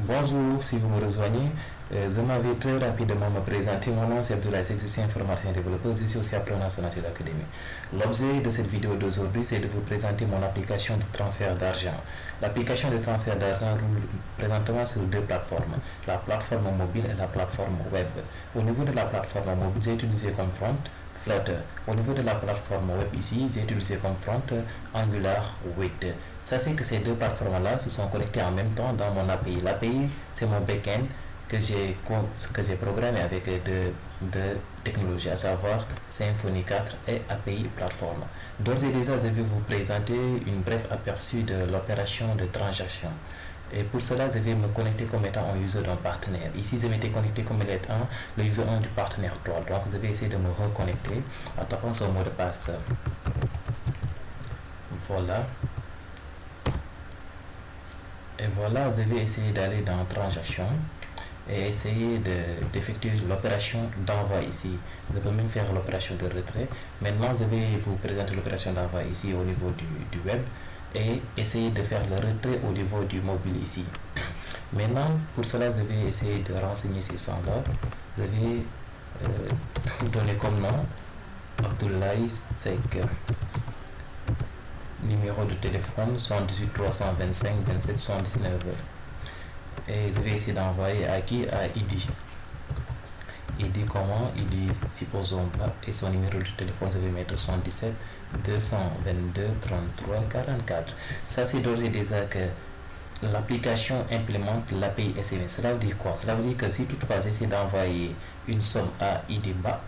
Bonjour, si vous me rejoignez, je m'avais très rapidement me présenter. Mon nom c'est Abdoulaye Seck, je suis informaticien développeur, je suis aussi apprenant sur Nature Academy. L'objet de cette vidéo d'aujourd'hui, c'est de vous présenter mon application de transfert d'argent. L'application de transfert d'argent roule présentement sur deux plateformes, la plateforme mobile et la plateforme web. Au niveau de la plateforme mobile, j'ai utilisé comme front Flutter. Au niveau de la plateforme web ici, j'ai utilisé comme front Angular 8. Sachez que ces deux plateformes-là se sont connectées en même temps dans mon API. L'API, c'est mon backend que j'ai programmé avec deux technologies, à savoir Symfony 4 et API Plateforme. D'ores et déjà, je vais vous présenter une brève aperçu de l'opération de transaction. Et pour cela, je vais me connecter comme étant un user d'un partenaire. Ici, je m'étais connecté comme étant le user 1 du partenaire 3. Donc, je vais essayer de me reconnecter en tapant son mot de passe. Voilà. Et voilà, je vais essayer d'aller dans transaction et essayer d'effectuer l'opération d'envoi ici. Je peux même faire l'opération de retrait. Maintenant, je vais vous présenter l'opération d'envoi ici au niveau du web et essayer de faire le retrait au niveau du mobile ici. Maintenant, pour cela, je vais essayer de renseigner ces sons-là. Je vais donner comme nom Abdoulaye Seck. Numéro de téléphone 78 325 27 79. Et je vais essayer d'envoyer à qui? À Idi. Idi comment? Idi, supposons pas. Et son numéro de téléphone, je vais mettre 77 222 33 44. Ça, c'est d'ores et déjà que l'application implémente l'API SMS. Cela veut dire quoi? Cela veut dire que si toutefois j'essaie d'envoyer une somme à Idiba,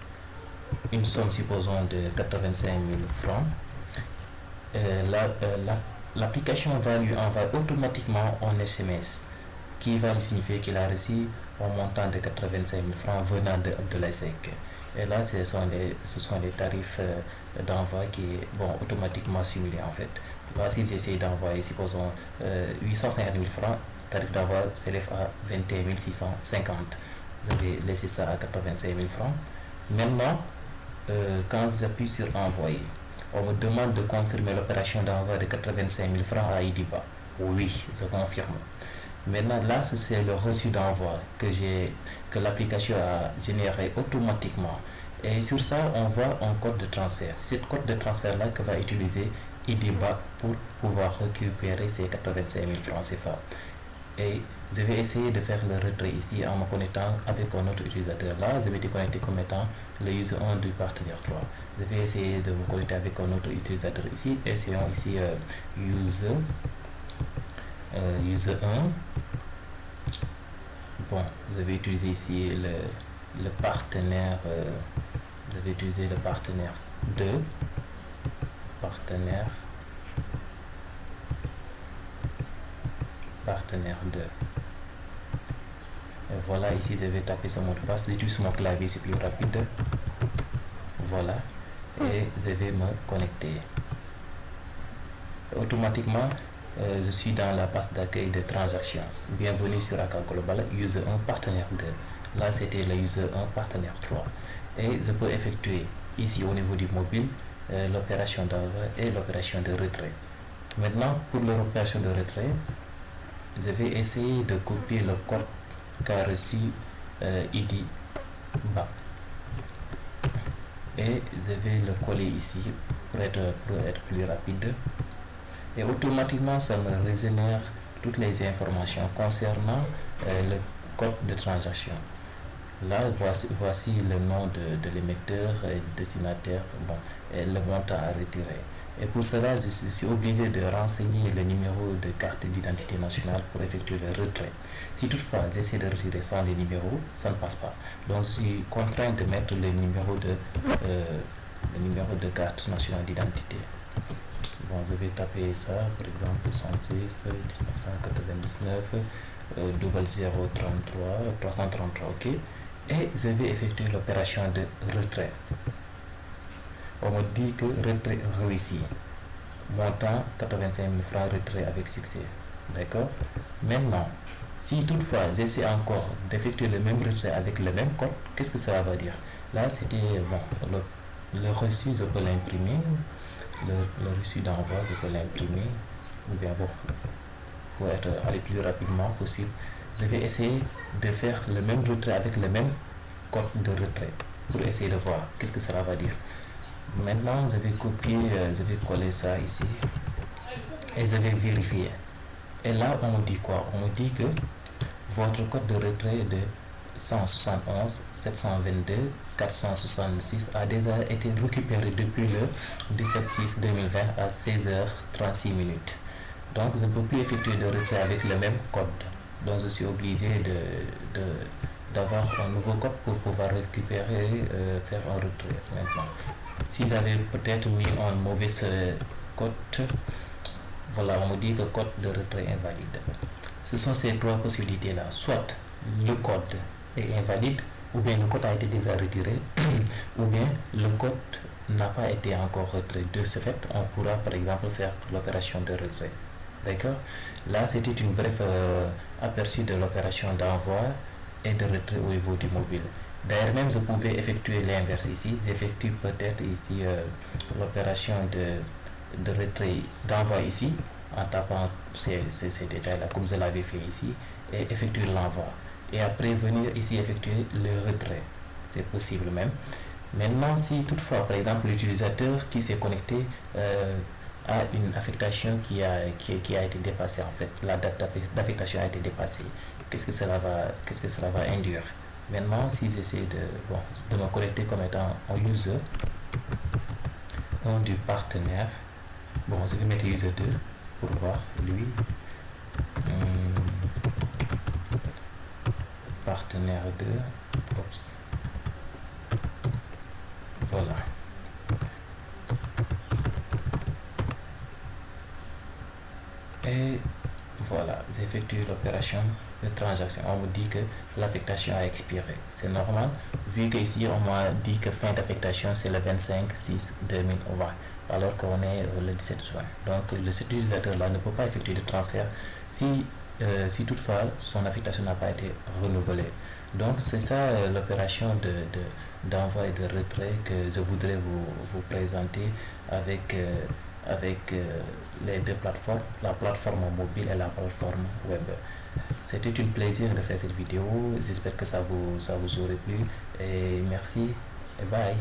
une somme supposons de 85 000 francs, l'application va lui envoyer automatiquement un SMS qui va lui signifier qu'il a reçu un montant de 85 000 francs venant de Abdoulaye Seck. Et là, ce sont les tarifs d'envoi qui vont automatiquement simuler en fait. Là, si j'essaie d'envoyer, supposons 850 000 francs, tarif d'envoi s'élève à 21 650. Je vais laisser ça à 85 000 francs. Maintenant, quand j'appuie sur envoyer, on me demande de confirmer l'opération d'envoi de 85 000 francs à Idiba. Oui, je confirme. Maintenant, là, c'est le reçu d'envoi que l'application a généré automatiquement. Et sur ça, on voit un code de transfert. C'est ce code de transfert-là que va utiliser Idiba pour pouvoir récupérer ces 85 000 francs CFA. Et je vais essayer de faire le retrait ici en me connectant avec un autre utilisateur. Là, je vais te connecter comme étant le user 1 du partenaire 3. Je vais essayer de me connecter avec un autre utilisateur ici. Essayons ici user 1. Bon, je vais utiliser ici le partenaire. Je vais utiliser le partenaire 2. Partenaire 2. Et voilà, ici je vais taper ce mot de passe. J'utilise mon clavier, c'est plus rapide. Voilà. Et je vais me connecter. Automatiquement, je suis dans la passe d'accueil de transaction. Bienvenue sur Account Global, user 1, partenaire 2. Là, c'était le user 1, partenaire 3. Et je peux effectuer ici au niveau du mobile l'opération d'envoi et l'opération de retrait. Maintenant, pour l'opération de retrait, je vais essayer de copier le code qu'a reçu Idiba. Et je vais le coller ici pour être plus rapide. Et automatiquement, ça me régénère toutes les informations concernant le code de transaction. Là, voici le nom de l'émetteur et du destinataire, bon, et le montant à retirer. Et pour cela, je suis obligé de renseigner le numéro de carte d'identité nationale pour effectuer le retrait. Si toutefois j'essaie de retirer sans les numéros, ça ne passe pas. Donc je suis contraint de mettre le numéro de carte nationale d'identité. Bon, je vais taper ça, par exemple 66 1999 0033 333, ok. Et je vais effectuer l'opération de retrait. On me dit que retrait réussi. Montant 85 000 francs, retrait avec succès. D'accord? Maintenant, si toutefois j'essaie encore d'effectuer le même retrait avec le même code, qu'est-ce que ça va dire? Là, c'était bon, le reçu, je peux l'imprimer. Le reçu d'envoi, je peux l'imprimer. Ou bien bon, pour aller plus rapidement possible, je vais essayer de faire le même retrait avec le même code de retrait pour essayer de voir qu'est-ce que cela va dire. Maintenant, je vais copier, je vais coller ça ici et je vais vérifier. Et là, on me dit quoi? On me dit que votre code de retrait de 171 722 466 a déjà été récupéré depuis le 17/6/2020 à 16h36. Donc, je ne peux plus effectuer de retrait avec le même code. Donc, je suis obligé d'avoir un nouveau code pour pouvoir récupérer, faire un retrait maintenant. Si j'avais peut-être mis un mauvais code, voilà, on me dit que code de retrait invalide. Ce sont ces trois possibilités-là. Soit le code est invalide, ou bien le code a été déjà retiré, ou bien le code n'a pas été encore retiré. De ce fait, on pourra par exemple faire l'opération de retrait. D'accord? Là, c'était une brève aperçu de l'opération d'envoi et de retrait au niveau du mobile. D'ailleurs, même je pouvais effectuer l'inverse ici. J'effectue peut-être ici l'opération de retrait d'envoi ici, en tapant ces détails-là, comme je l'avais fait ici, et effectuer l'envoi. Et après, venir ici effectuer le retrait. C'est possible même. Maintenant, si toutefois, par exemple, l'utilisateur qui s'est connecté a une affectation qui a été dépassée, en fait, la date d'affectation a été dépassée, qu'est-ce que cela va induire? Maintenant, si j'essaie de me connecter comme étant un user, un du partenaire, je vais mettre user 2 pour voir lui. Partenaire 2, oups, voilà. Et voilà, j'ai effectué l'opération de transaction. On me dit que l'affectation a expiré. C'est normal, vu qu'ici on m'a dit que fin d'affectation c'est le 25/6/2020, alors qu'on est le 17 juin. Donc cet utilisateur-là ne peut pas effectuer de transfert si toutefois son affectation n'a pas été renouvelée. Donc c'est ça l'opération d'envoi et de retrait que je voudrais vous présenter avec les deux plateformes, la plateforme mobile et la plateforme web. C'était un plaisir de faire cette vidéo. J'espère que ça vous aurait plu. Et merci et bye.